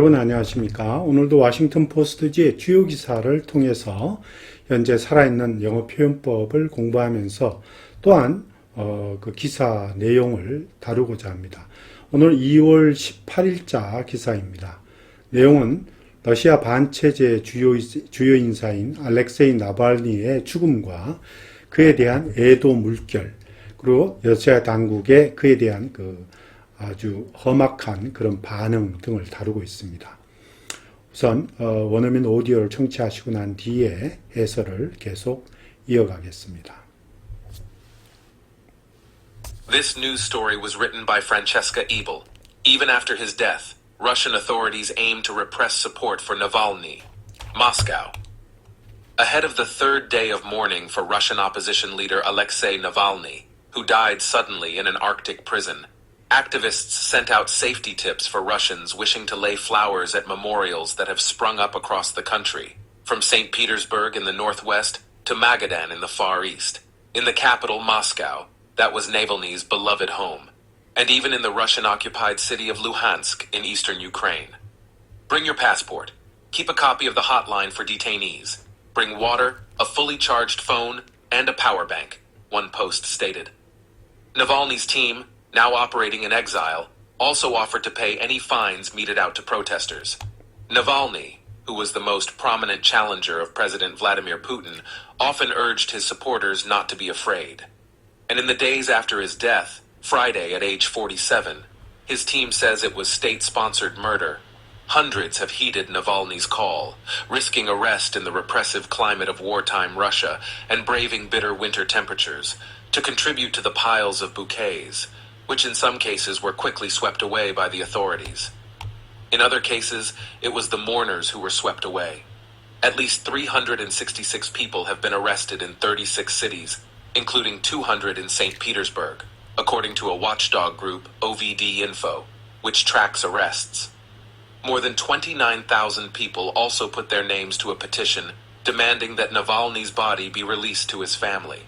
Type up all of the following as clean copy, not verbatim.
여러분 안녕하십니까? 오늘도 워싱턴 포스트지의 주요 기사를 통해서 현재 살아있는 영어 표현법을 공부하면서 또한 그 기사 내용을 다루고자 합니다. 오늘 2월 18일자 기사입니다. 내용은 러시아 반체제 주요 인사인 알렉세이 나발니의 죽음과 그에 대한 애도 물결, 그리고 러시아 당국의 그에 대한 아주 험악한 그런 반응 등을 다루고 있습니다. 우선 원어민 오디오를 청취하시고 난 뒤에 해설을 계속 이어가겠습니다. This news story was written by Francesca Ebel. Even after his death, Russian authorities aim to repress support for Navalny. Moscow. Ahead of the third day of mourning for Russian opposition leader Alexei Navalny, who died suddenly in an Arctic prison, activists sent out safety tips for Russians wishing to lay flowers at memorials that have sprung up across the country, from St. Petersburg in the northwest to Magadan in the far east. In the capital, Moscow, that was Navalny's beloved home, and even in the Russian-occupied city of Luhansk in eastern Ukraine. Bring your passport. Keep a copy of the hotline for detainees. Bring water, a fully charged phone, and a power bank, one post stated. Navalny's team, now operating in exile, also offered to pay any fines meted out to protesters. Navalny, who was the most prominent challenger of President Vladimir Putin, often urged his supporters not to be afraid. And in the days after his death, Friday at age 47, his team says it was state-sponsored murder. Hundreds have heeded Navalny's call, risking arrest in the repressive climate of wartime Russia and braving bitter winter temperatures, to contribute to the piles of bouquets, which in some cases were quickly swept away by the authorities. In other cases, it was the mourners who were swept away. At least 366 people have been arrested in 36 cities, including 200 in St. Petersburg, according to a watchdog group, OVD Info, which tracks arrests. More than 29,000 people also put their names to a petition demanding that Navalny's body be released to his family.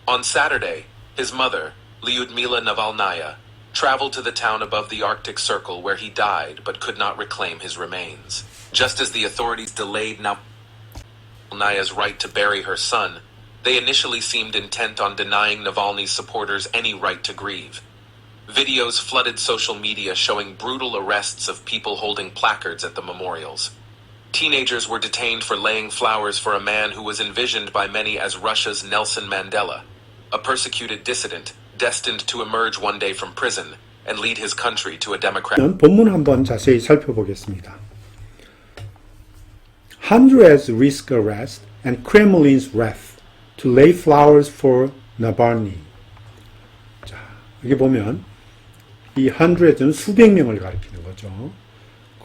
On Saturday, his mother, Lyudmila Navalnaya, traveled to the town above the Arctic Circle where he died but could not reclaim his remains. Just as the authorities delayed Navalnaya's right to bury her son, they initially seemed intent on denying Navalny's supporters any right to grieve. Videos flooded social media showing brutal arrests of people holding placards at the memorials. Teenagers were detained for laying flowers for a man who was envisioned by many as Russia's Nelson Mandela, a persecuted dissident destined to emerge one day from prison and lead his country to a democratic. 본문 한번 자세히 살펴보겠습니다. Hundreds risk arrest and Kremlin's wrath to lay flowers for Navalny. 자, 여기 보면 이 hundreds는 수백 명을 가리키는 거죠.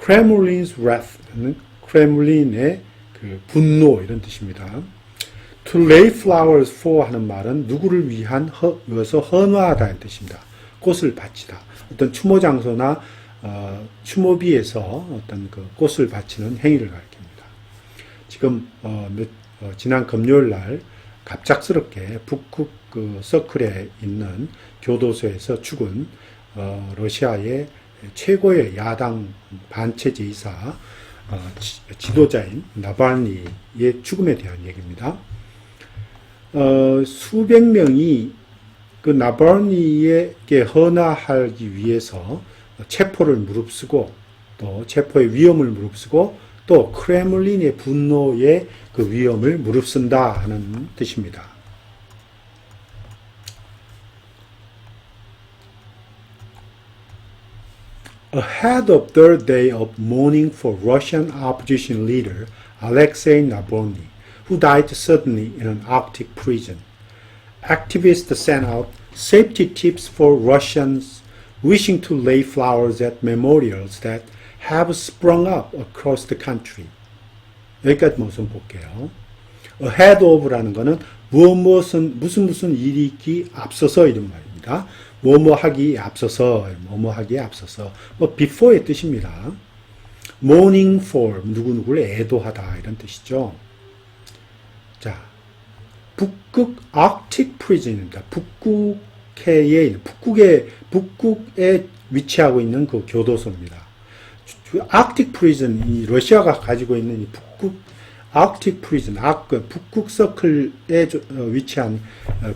Kremlin's wrath는 크레물린의 그 분노 이런 뜻입니다. To lay flowers for 하는 말은 누구를 위한 이어서 헌화하다는 뜻입니다. 꽃을 바치다. 어떤 추모 장소나 추모비에서 어떤 그 꽃을 바치는 행위를 가리킵니다. 지금 지난 금요일 날 갑작스럽게 북극 그 서클에 있는 교도소에서 죽은 러시아의 최고의 야당 반체제이사 지도자인 나발니의 죽음에 대한 얘기입니다. 수백 명이 그 나발니에게 헌화하기 위해서 체포를 무릅쓰고 또 체포의 위험을 무릅쓰고 또 크레물린의 분노의 그 위험을 무릅쓴다 하는 뜻입니다. Ahead of third day of mourning for Russian opposition leader Alexei Navalny, who died suddenly in an Arctic prison, activists sent out safety tips for Russians wishing to lay flowers at memorials that have sprung up across the country. 여기까지 우선 볼게요. Ahead of라는 것은 무슨 일이 있기 앞서서 이런 말입니다. 뭐뭐 하기에 앞서서, before의 뜻입니다. mourning for, 누구누구를 애도하다, 이런 뜻이죠. 자, 북극 Arctic prison입니다. 북극에 위치하고 있는 그 교도소입니다. 아크틱 프리즌, 이 러시아가 가지고 있는 이 북극 아크틱 프리즌, 북극 서클에 위치한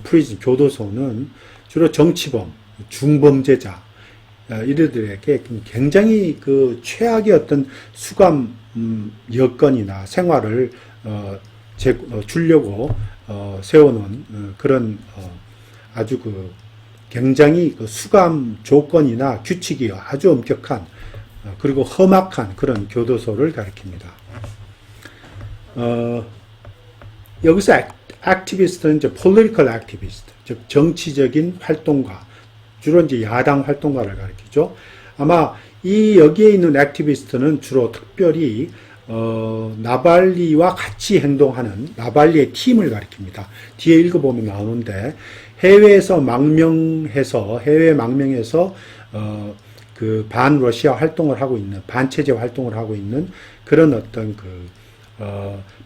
프리즌 교도소는 주로 정치범, 중범죄자 이들에게 굉장히 그 최악의 어떤 수감 여건이나 생활을 주려고 세워놓은 그런 아주 그 굉장히 그 수감 조건이나 규칙이 아주 엄격한 그리고 험악한 그런 교도소를 가리킵니다. 여기서 액티비스트는 이제 political activist, 즉 정치적인 활동가, 주로 이제 야당 활동가를 가리키죠. 아마 여기에 있는 액티비스트는 주로 특별히 나발리와 같이 행동하는 나발리의 팀을 가리킵니다. 뒤에 읽어보면 나오는데 해외 망명해서 그 반러시아 활동을 하고 있는 반체제 활동을 하고 있는 그런 어떤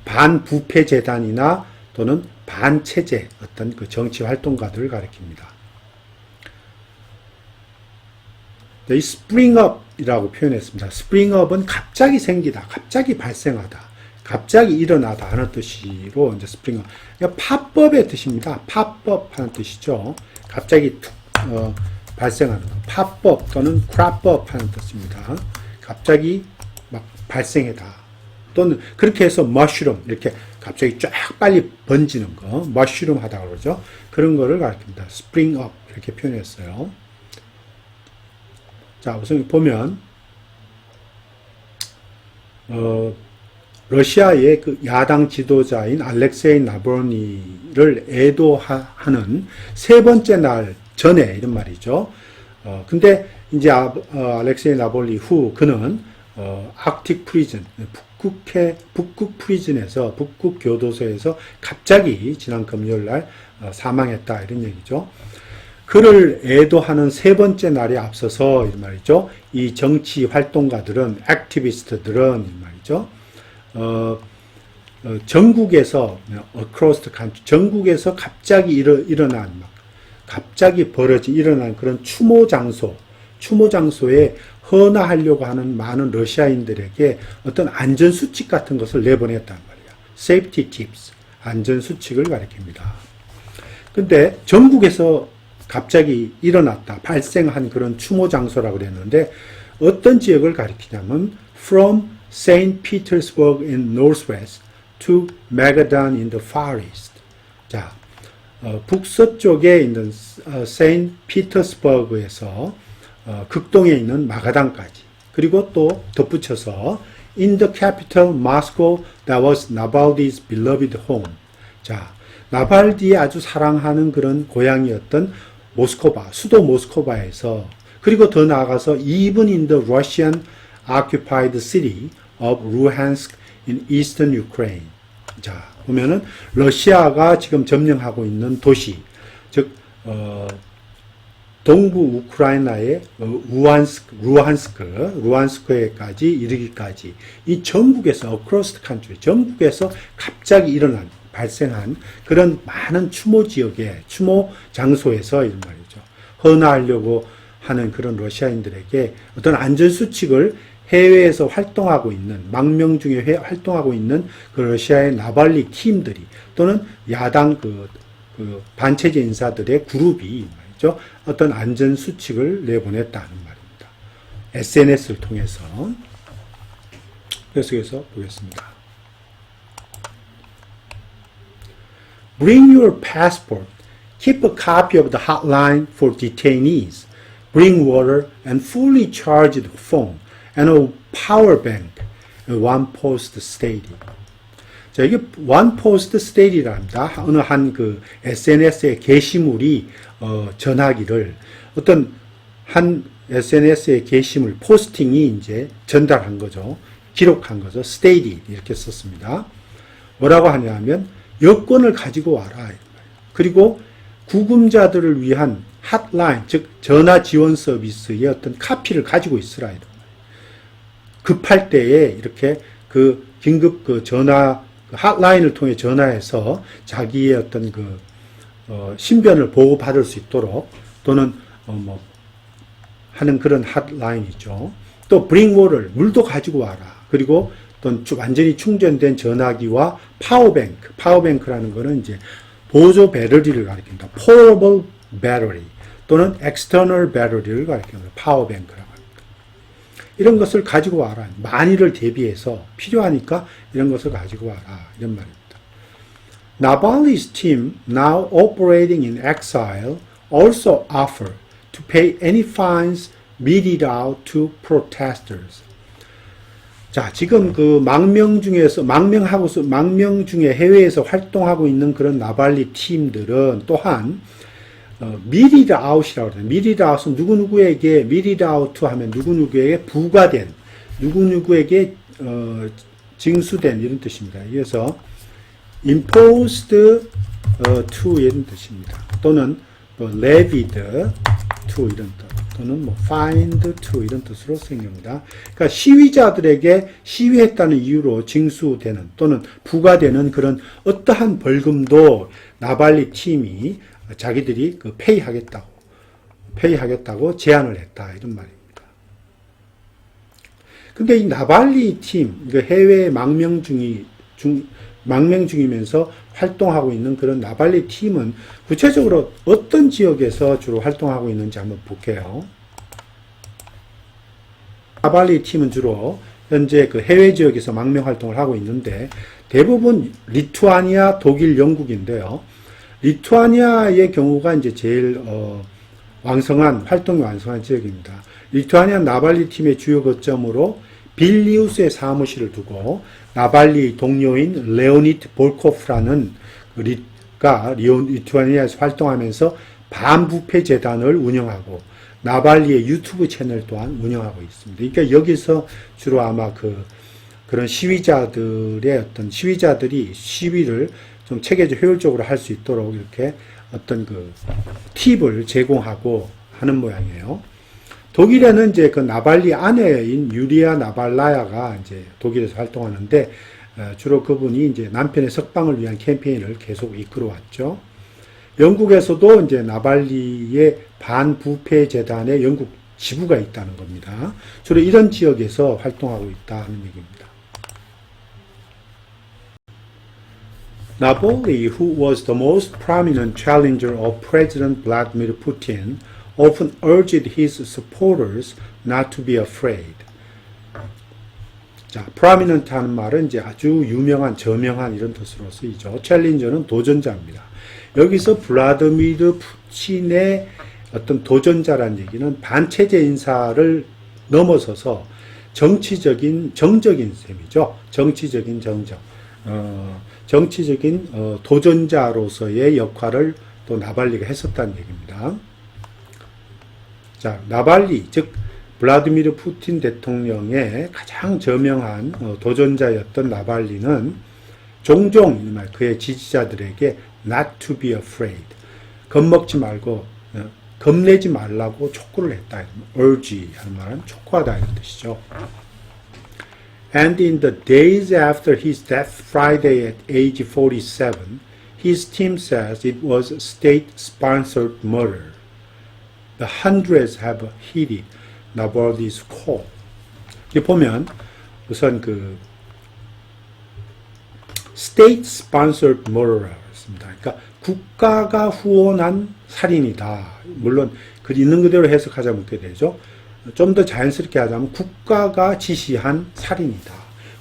반부패 재단이나 또는 반체제 어떤 그 정치 활동가들을 가리킵니다. 이 spring up이라고 표현했습니다. spring up은 갑자기 생기다, 갑자기 발생하다, 갑자기 일어나다 하는 뜻으로 이제 spring up. 그러니까 팝업의 뜻입니다. 팝업 하는 뜻이죠. 갑자기 발생하는 거. 팝업 또는 crop up 하는 뜻입니다. 갑자기 막 발생하다. 또는 그렇게 해서 머쉬룸 이렇게 갑자기 쫙 빨리 번지는 거 머쉬룸 하다 그러죠. 그런 거를 가리킵니다. spring up 이렇게 표현했어요. 자, 우선 보면 러시아의 그 야당 지도자인 알렉세이 나볼니를 애도하는 세 번째 날 전에 이런 말이죠. 근데 이제 알렉세이 나볼니 후 그는 아크틱 프리즌, 북극 프리즌에서 북극 교도소에서 갑자기 지난 금요일 날 사망했다 이런 얘기죠. 그를 애도하는 세 번째 날에 앞서서 이 말이죠. 이 정치 활동가들은 액티비스트들은 이 말이죠. 전국에서 across the country, 전국에서 갑자기 갑자기 일어난 그런 추모 장소에 헌화하려고 하는 많은 러시아인들에게 어떤 안전 수칙 같은 것을 내보냈단 말이야. safety tips, 안전 수칙을 가리킵니다. 근데 전국에서 갑자기 발생한 그런 추모 장소라고 그랬는데 어떤 지역을 가리키냐면 from St. Petersburg in northwest to Magadan in the far east. 자, 북서쪽에 있는 세인트 피터스버그에서 극동에 있는 마가단까지 그리고 또 덧붙여서 in the capital Moscow that was Navalny's beloved home. 자, 나발디의 아주 사랑하는 그런 고향이었던 수도 모스코바에서 그리고 더 나아가서 even in the Russian occupied city of Luhansk in eastern Ukraine. 자, 보면은 러시아가 지금 점령하고 있는 도시, 즉 동부 우크라이나의 루한스크에까지 이르기까지 이 전국에서 across the country, 전국에서 갑자기 발생한 그런 많은 추모 장소에서 이런 말이죠. 헌화하려고 하는 그런 러시아인들에게 어떤 안전수칙을 해외에서 활동하고 있는, 망명 중에 활동하고 있는 그 러시아의 나발리 팀들이 또는 야당 반체제 인사들의 그룹이 말이죠. 어떤 안전수칙을 내보냈다는 말입니다. SNS를 통해서. 계속해서 보겠습니다. Bring your passport. Keep a copy of the hotline for detainees. Bring water and fully charged phone and a power bank. One post stated. 자, 이게 one post stated랍니다. 어느 한 SNS의 게시물이 전하기를 어떤 한 SNS의 게시물 포스팅이 이제 전달한 거죠. 기록한 거죠. stated 이렇게 썼습니다. 뭐라고 하냐면 여권을 가지고 와라. 그리고 구금자들을 위한 핫라인, 즉 전화 지원 서비스의 어떤 카피를 가지고 있으라. 급할 때에 이렇게 긴급 전화 핫라인을 통해 전화해서 자기의 어떤 신변을 보호받을 수 있도록 또는 하는 그런 핫라인이죠. 또 bring water, 물도 가지고 와라. 그리고 또 완전히 충전된 전화기와 파워뱅크라는 거는 이제 보조 배터리를 가리킵니다. portable battery 또는 external battery를 가리킵니다. 파워뱅크라고 합니다. 이런 것을 가지고 와라. 만일을 대비해서 필요하니까 이런 것을 가지고 와라. 이런 말입니다. Navalny's team, now operating in exile, also offer to pay any fines meted out to protesters. 자, 지금 그 망명 중에 해외에서 활동하고 있는 그런 나발리 팀들은 또한 meted out이라고 그래요. meted out은 누구누구에게 meted out 하면 누구누구에게 부과된, 누구누구에게 징수된 이런 뜻입니다. 그래서 imposed to 이런 뜻입니다. 또는 levied to 이런 뜻, 또는 fined to 이런 뜻으로 쓰입니다. 그러니까 시위자들에게 시위했다는 이유로 징수되는 또는 부과되는 그런 어떠한 벌금도 나발리 팀이 자기들이 페이하겠다고 제안을 했다 이런 말입니다. 근데 이 나발리 팀, 해외 망명 중이면서 활동하고 있는 그런 나발리 팀은 구체적으로 어떤 지역에서 주로 활동하고 있는지 한번 볼게요. 나발리 팀은 주로 현재 그 해외 지역에서 망명 활동을 하고 있는데 대부분 리투아니아, 독일, 영국인데요. 리투아니아의 경우가 이제 제일 활동이 왕성한 지역입니다. 리투아니아 나발리 팀의 주요 거점으로 빌니우스의 사무실을 두고 나발리 동료인 레오니드 볼코프라는 리투아니아에서 활동하면서 반부패 재단을 운영하고 나발리의 유튜브 채널 또한 운영하고 있습니다. 그러니까 여기서 주로 아마 그런 시위자들이 시위를 좀 체계적 효율적으로 할 수 있도록 이렇게 어떤 팁을 제공하고 하는 모양이에요. 독일에는 이제 그 나발리 아내인 유리아 나발라야가 이제 독일에서 활동하는데 주로 그분이 이제 남편의 석방을 위한 캠페인을 계속 이끌어왔죠. 영국에서도 이제 나발리의 반부패 재단의 영국 지부가 있다는 겁니다. 주로 이런 지역에서 활동하고 있다 하는 얘기입니다. Navalny, who was the most prominent challenger of President Vladimir Putin, often urged his supporters not to be afraid. 자, prominent 하는 말은 이제 아주 유명한, 저명한 이런 뜻으로 쓰이죠. 챌린저는 도전자입니다. 여기서 블라디미르 푸틴의 어떤 도전자란 얘기는 반체제 인사를 넘어서서 정적인 셈이죠. 정치적인 도전자로서의 역할을 또 나발리가 했었다는 얘기입니다. 자, 나발리, 즉 블라디미르 푸틴 대통령의 가장 저명한 도전자였던 나발리는 종종 그의 지지자들에게 not to be afraid, 겁먹지 말고 겁내지 말라고 촉구를 했다. urge 하는 말은 촉구하다 이런 뜻이죠. And in the days after his death Friday at age 47, his team says it was state-sponsored murder. The hundreds have heeded Navalny's call. 여기 보면 우선 state-sponsored murder라고 했습니다. 그러니까 국가가 후원한 살인이다. 물론 있는 그대로 해석하자면 어떻게 되죠? 좀 더 자연스럽게 하자면 국가가 지시한 살인이다.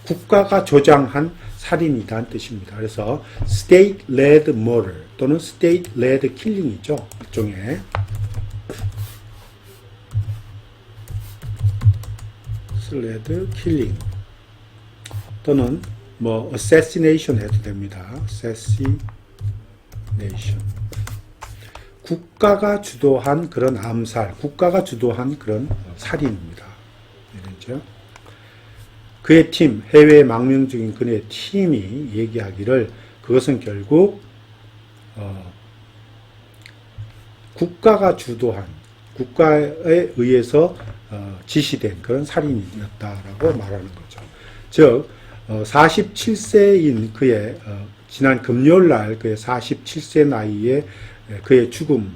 국가가 조장한 살인이다는 뜻입니다. 그래서 state-led murder 또는 state-led killing이죠. 일종의 state-led killing 또는 assassination 해도 됩니다. assassination. 국가가 주도한 그런 암살, 국가가 주도한 그런 살인입니다. 그렇죠? 그의 팀, 해외 망명 중인 그의 팀이 얘기하기를 그것은 결국 국가가 주도한, 국가에 의해서 지시된 그런 살인이었다라고 말하는 거죠. 즉 47세인 그의 지난 금요일 날 그의 47세 나이에 그의 죽음이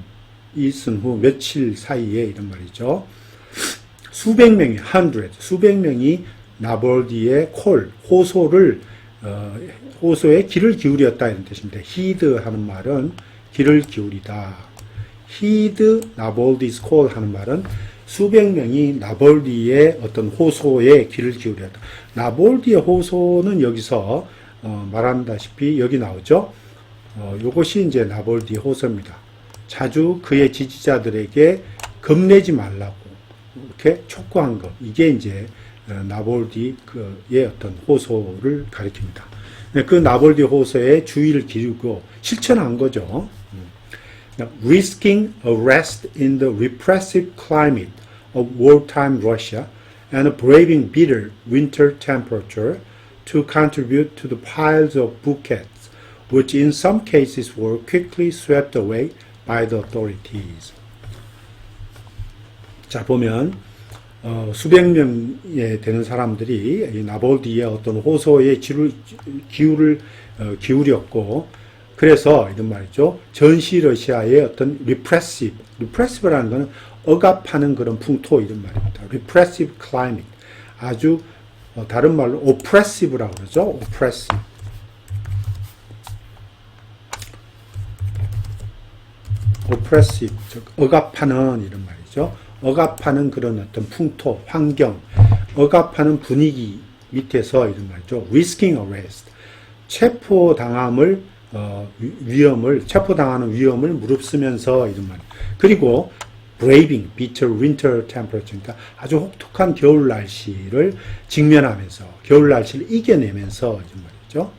있은 후 며칠 사이에 이런 말이죠. 수백 명이, 수백 명이 나볼디의 호소에 귀를 기울였다 이런 뜻입니다. heed 하는 말은 귀를 기울이다. heed 나볼디's call 하는 말은 수백 명이 나볼디의 어떤 호소에 귀를 기울였다. 나볼디의 호소는 여기서 말한다시피 여기 나오죠. 요것이 이제 나볼디의 호소입니다. 자주 그의 지지자들에게 겁내지 말라고 이렇게 촉구한 것. 이게 이제 나볼디의 어떤 호소를 가리킵니다. 그 나볼디 호소에 주의를 기울이고 실천한 거죠. Risking arrest in the repressive climate of wartime Russia and braving bitter winter temperature to contribute to the piles of bouquets, which in some cases were quickly swept away by the authorities. 자, 보면 수백 명에 되는 사람들이 이 나볼디의 어떤 호소에 기울을 기울였고, 그래서 이런 말이죠. 전시 러시아의 어떤 repressive라는 것은 억압하는 그런 풍토 이런 말입니다. repressive climate. 아주 다른 말로 oppressive라고 그러죠. oppressive, 즉 억압하는 이런 말이죠. 억압하는 그런 어떤 풍토, 환경, 억압하는 분위기 밑에서 이런 말이죠. risking arrest. 체포당하는 위험을 무릅쓰면서 이런 말. 그리고 braving bitter winter temperature. 그러니까 아주 혹독한 겨울 날씨를 직면하면서, 겨울 날씨를 이겨내면서 이런 말이죠.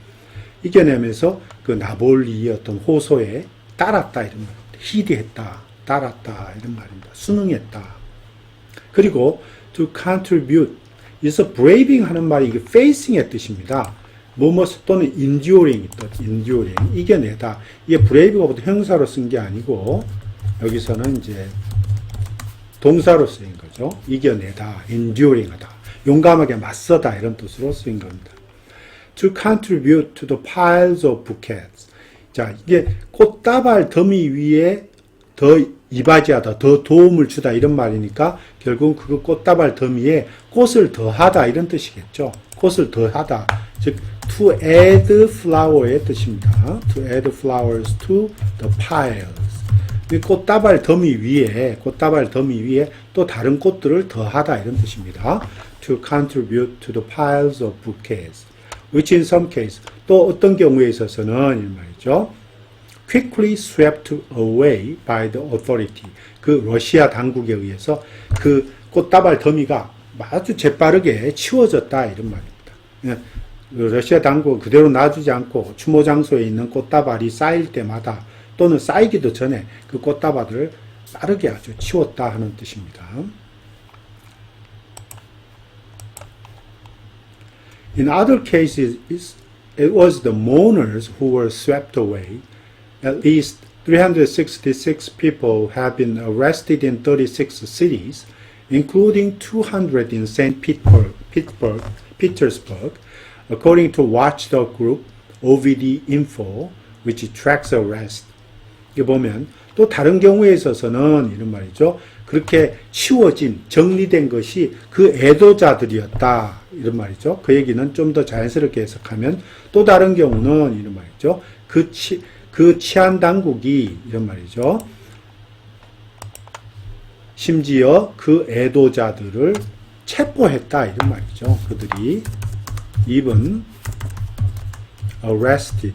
이겨내면서 그 나볼리의 어떤 호소에 따랐다 이런 말입니다. 히드했다, 따랐다 이런 말입니다. 순응했다. 그리고 to contribute. 여기서 braving 하는 말이 이게 facing의 뜻입니다. 뭐뭐 또는 enduring, 이겨내다. 이게 brave가 보통 형사로 쓴 게 아니고 여기서는 이제 동사로 쓰인 거죠. 이겨내다, enduring하다, 용감하게 맞서다 이런 뜻으로 쓰인 겁니다. To contribute to the piles of bouquets. 자, 이게 꽃다발 더미 위에 더 이바지하다, 더 도움을 주다 이런 말이니까 결국은 그 꽃다발 더미에 꽃을 더하다 이런 뜻이겠죠. 꽃을 더하다. 즉 to add flower의 뜻입니다. To add flowers to the piles. 이 꽃다발 더미 위에 또 다른 꽃들을 더하다 이런 뜻입니다. To contribute to the piles of bouquets, which in some case 또 어떤 경우에 있어서는 이 말이죠. quickly swept away by the authority. 그 러시아 당국에 의해서 그 꽃다발 더미가 아주 재빠르게 치워졌다 이런 말입니다. 러시아 당국은 그대로 놔두지 않고 추모 장소에 있는 꽃다발이 쌓일 때마다 또는 쌓이기도 전에 그 꽃다발을 빠르게 아주 치웠다 하는 뜻입니다. In other cases, it was the mourners who were swept away. At least 366 people have been arrested in 36 cities, including 200 in St. Petersburg, according to watchdog group OVD Info, which tracks arrest. 이게 보면 또 다른 경우에 있어서는 이런 말이죠. 그렇게 치워진, 정리된 것이 그 애도자들이었다. 이런 말이죠. 그 얘기는 좀 더 자연스럽게 해석하면 또 다른 경우는 이런 말이죠. 그 치안 당국이 이런 말이죠. 심지어 그 애도자들을 체포했다. 이런 말이죠. 그들이 even arrested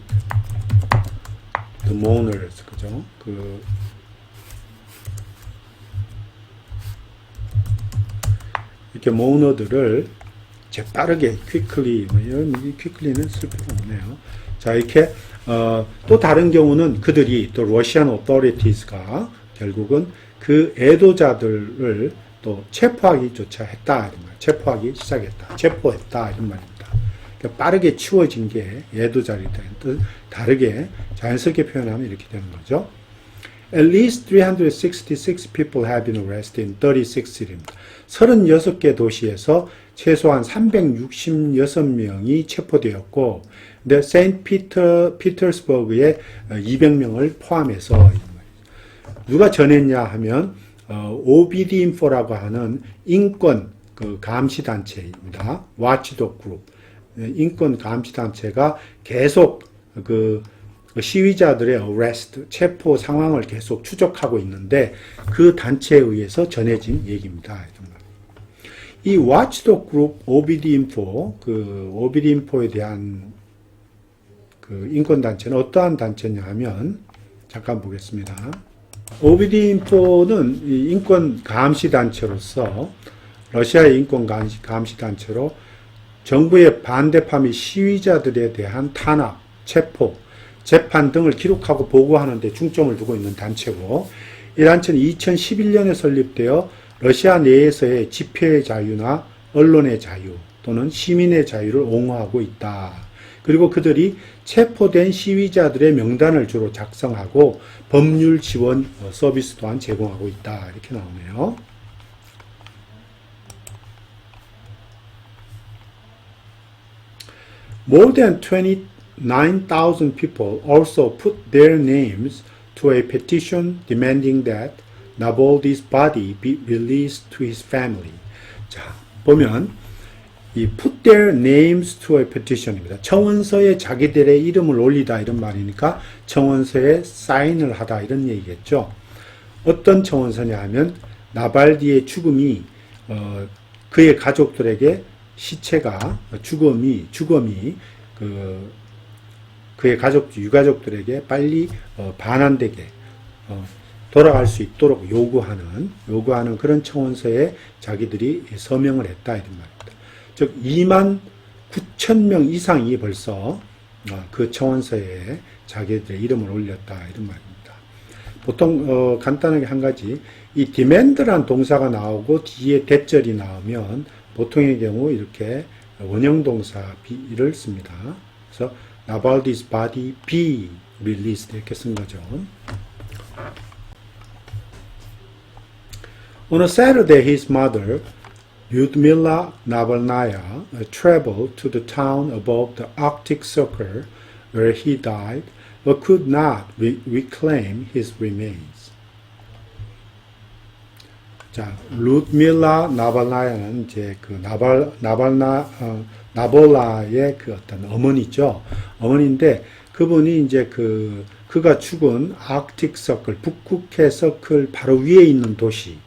the mourners. 그죠? 이렇게 모너들을 재빠르게 quickly는 쓸 필요 없네요. 자, 이렇게 또 다른 경우는 그들이 또 러시안 authorities가 결국은 그 애도자들을 또 체포하기조차 했다. 체포하기 시작했다. 체포했다. 이런 말입니다. 그러니까 빠르게 치워진 게 애도자들이다. 다르게 자연스럽게 표현하면 이렇게 되는 거죠. At least 366 people have been arrested in 36 cities. 36개 도시에서 최소한 366명이 체포되었고, 근데 세인트 피터스버그에 200명을 포함해서 누가 전했냐 하면 OBDinfo라고 하는 인권 그 감시 단체입니다. 와치독 그룹. 인권 감시 단체가 계속 그 시위자들의 arrest, 체포 상황을 계속 추적하고 있는데 그 단체에 의해서 전해진 얘기입니다. 이 와치독 그룹 OBDinfo, 그 OBDinfo에 대한 그 인권 단체는 어떠한 단체냐 하면 잠깐 보겠습니다. OBDinfo는 인권 감시 단체로서 러시아의 인권 감시 단체로 정부의 반대파 및 시위자들에 대한 탄압, 체포, 재판 등을 기록하고 보고하는 데 중점을 두고 있는 단체고, 이 단체는 2011년에 설립되어 러시아 내에서의 집회의 자유나 언론의 자유 또는 시민의 자유를 옹호하고 있다. 그리고 그들이 체포된 시위자들의 명단을 주로 작성하고 법률 지원 서비스 또한 제공하고 있다. 이렇게 나오네요. More than 29,000 people also put their names to a petition demanding that Navalny's body be released to his family. 자, 보면 이 put their names to a petition입니다. 청원서에 자기들의 이름을 올리다 이런 말이니까 청원서에 사인을 하다 이런 얘기겠죠. 어떤 청원서냐 하면 나발디의 죽음이 그의 가족들에게 시체가 죽음이 그의 유가족들에게 빨리 반환되게 돌아갈 수 있도록 요구하는 그런 청원서에 자기들이 서명을 했다 이런 말입니다. 즉 29,000명 이상이 벌써 그 청원서에 자기들의 이름을 올렸다 이런 말입니다. 보통 간단하게 한 가지 이 demand란 동사가 나오고 뒤에 대절이 나오면 보통의 경우 이렇게 원형 동사 be를 씁니다. 그래서 Navalny's body be released 이렇게 쓴 거죠. On a Saturday, his mother, Lyudmila Navalnaya, traveled to the town above the Arctic Circle where he died, but could not reclaim his remains. 자, 루드밀라 나발나야는 이제 그 나볼라의 그 어떤 어머니죠. 어머니인데 그분이 이제 그가 죽은 아크틱 서클, 북극해 서클 바로 위에 있는 도시,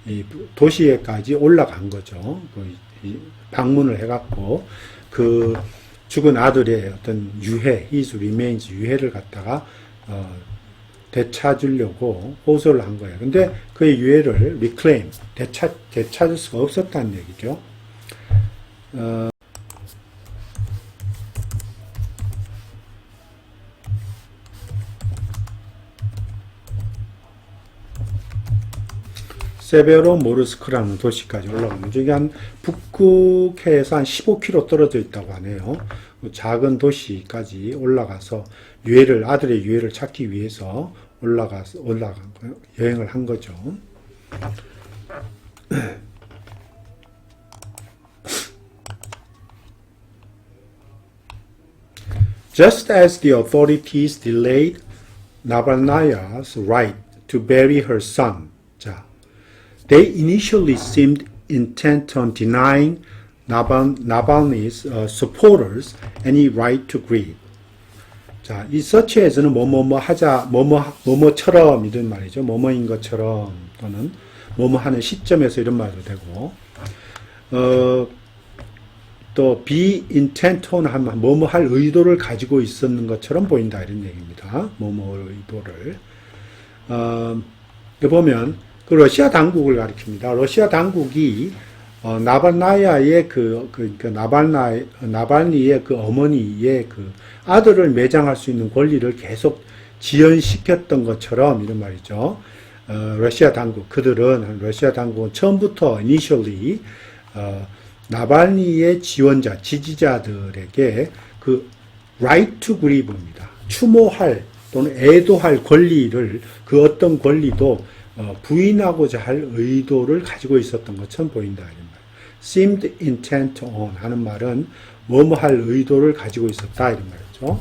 이 도시에까지 올라간 거죠. 방문을 해갖고 그 죽은 아들의 어떤 유해, his remains 유해를 갖다가 되찾으려고 호소를 한 거예요. 근데 그의 유해를 reclaim, 되찾을 수가 없었다는 얘기죠. 세베로모르스크라는 도시까지 올라가는 중에 한 북극해에서 한 15km 떨어져 있다고 하네요. 작은 도시까지 올라가서 아들의 유해를 찾기 위해서 여행을 한 거죠. Just as the authorities delayed Navalnaya's right to bury her son, 자, they initially seemed intent on denying Navalny's supporters any right to grieve. 자, 이 서치에서는 뭐뭐처럼 이런 말이죠. 뭐뭐인 것처럼 또는 뭐뭐하는 시점에서 이런 말도 되고, 또 be intent on 하면 뭐뭐할 의도를 가지고 있었는 것처럼 보인다 이런 얘기입니다. 뭐뭐 의도를. 보면 그 러시아 당국을 가리킵니다. 러시아 당국이 나발나야의 나발니의 그 어머니의 그 아들을 매장할 수 있는 권리를 계속 지연시켰던 것처럼 이런 말이죠. 러시아 당국은 처음부터 initially 나발니의 지지자들에게 그 right to grieve입니다. 추모할 또는 애도할 권리를 그 어떤 권리도 부인하고자 할 의도를 가지고 있었던 것처럼 보인다 이런 말. seemed intent on 하는 말은 뭐뭐 할 의도를 가지고 있었다 이런 말이죠.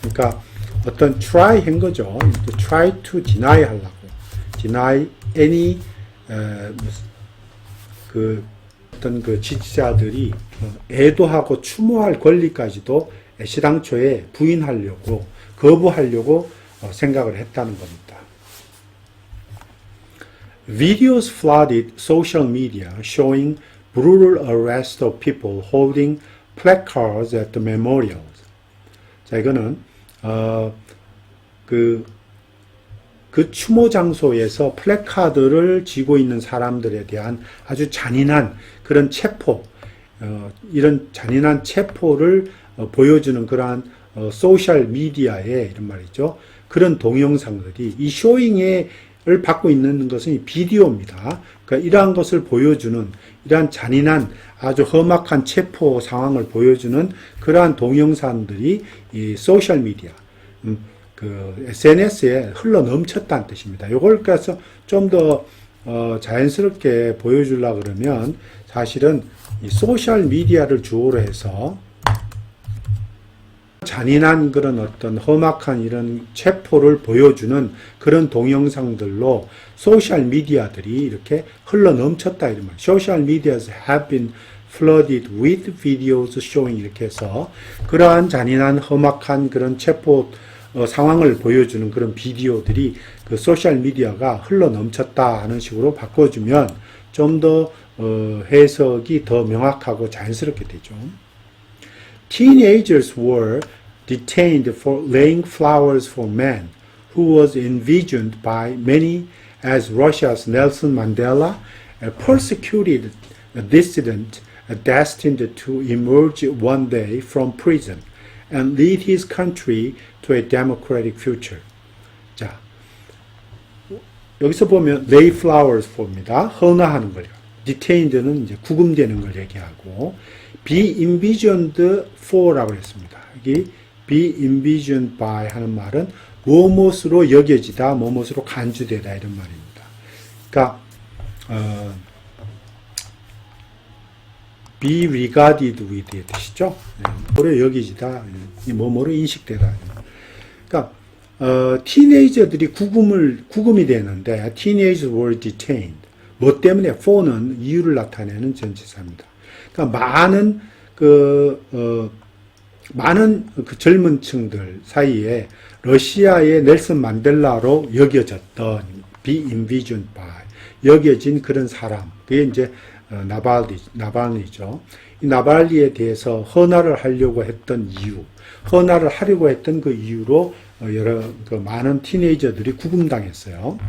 그러니까 어떤 try 한 거죠. try to deny 하려고. deny any 어떤 그 지지자들이 애도하고 추모할 권리까지도 애시당초에 부인하려고 거부하려고 생각을 했다는 겁니다. Videos flooded social media showing brutal arrest of people holding placards at the memorials. 자, 이거는 그 추모 장소에서 플래카드를 쥐고 있는 사람들에 대한 아주 잔인한 그런 체포, 이런 잔인한 체포를 보여주는 그러한 소셜 미디어의 이런 말이죠. 그런 동영상들이 이 쇼잉을 받고 있는 것은 이 비디오입니다. 그러니까 이러한 것을 보여주는 이러한 잔인한 아주 험악한 체포 상황을 보여주는 그러한 동영상들이 이 소셜 미디어, 그 SNS에 흘러 넘쳤다는 뜻입니다. 이걸 그래서 좀 더 자연스럽게 보여주려고 그러면 사실은 이 소셜 미디어를 주어로 해서 잔인한 그런 어떤 험악한 이런 체포를 보여주는 그런 동영상들로 소셜 미디어들이 이렇게 흘러 넘쳤다 이런 말. Social medias have been flooded with videos showing 이렇게 해서 그러한 잔인한 험악한 그런 체포 상황을 보여주는 그런 비디오들이 그 소셜 미디어가 흘러 넘쳤다 하는 식으로 바꿔주면 좀 더 해석이 더 명확하고 자연스럽게 되죠. Teenagers were detained for laying flowers for man, who was envisioned by many as Russia's Nelson Mandela, a persecuted dissident destined to emerge one day from prison and lead his country to a democratic future. 자, 여기서 보면 lay flowers for입니다. 헌화하는 거죠. detained는 이제 구금되는 걸 얘기하고 be envisioned for라고 했습니다. 여기 be envisioned by 하는 말은 무엇으로 여겨지다, 무엇으로 간주되다 이런 말입니다. 그러니까 be regarded with의 뜻이죠. 뭐로 여기지다, 뭐뭐로 인식되다. 그러니까 티네이저들이 구금이 되는데 teenagers were detained. 뭐 때문에 for는 이유를 나타내는 전치사입니다. 그러니까 많은 그 젊은 층들 사이에 러시아의 넬슨 만델라로 여겨졌던 be envisioned by 여겨진 그런 사람, 그게 이제 나발리죠. 이 나발리에 대해서 헌화를 하려고 했던 이유, 헌화를 하려고 했던 그 이유로 여러 그 많은 티네이저들이 구금당했어요.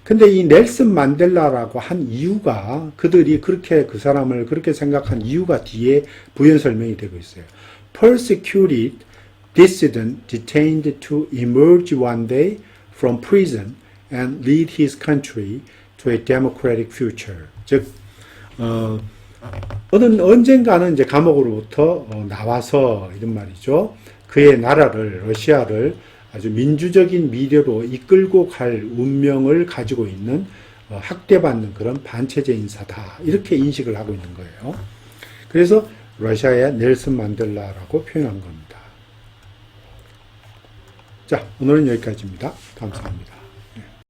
근데 이 넬슨 만델라라고 한 이유가 그들이 그렇게 그 사람을 그렇게 생각한 이유가 뒤에 부연 설명이 되고 있어요. Persecuted dissident detained to emerge one day from prison and lead his country to a democratic future. 즉 언젠가는 이제 감옥으로부터 나와서 이런 말이죠. 그의 나라를 러시아를 아주 민주적인 미래로 이끌고 갈 운명을 가지고 있는 학대받는 그런 반체제 인사다. 이렇게 인식을 하고 있는 거예요. 그래서 러시아의 넬슨 만델라라고 표현한 겁니다. 자, 오늘은 여기까지입니다. 감사합니다.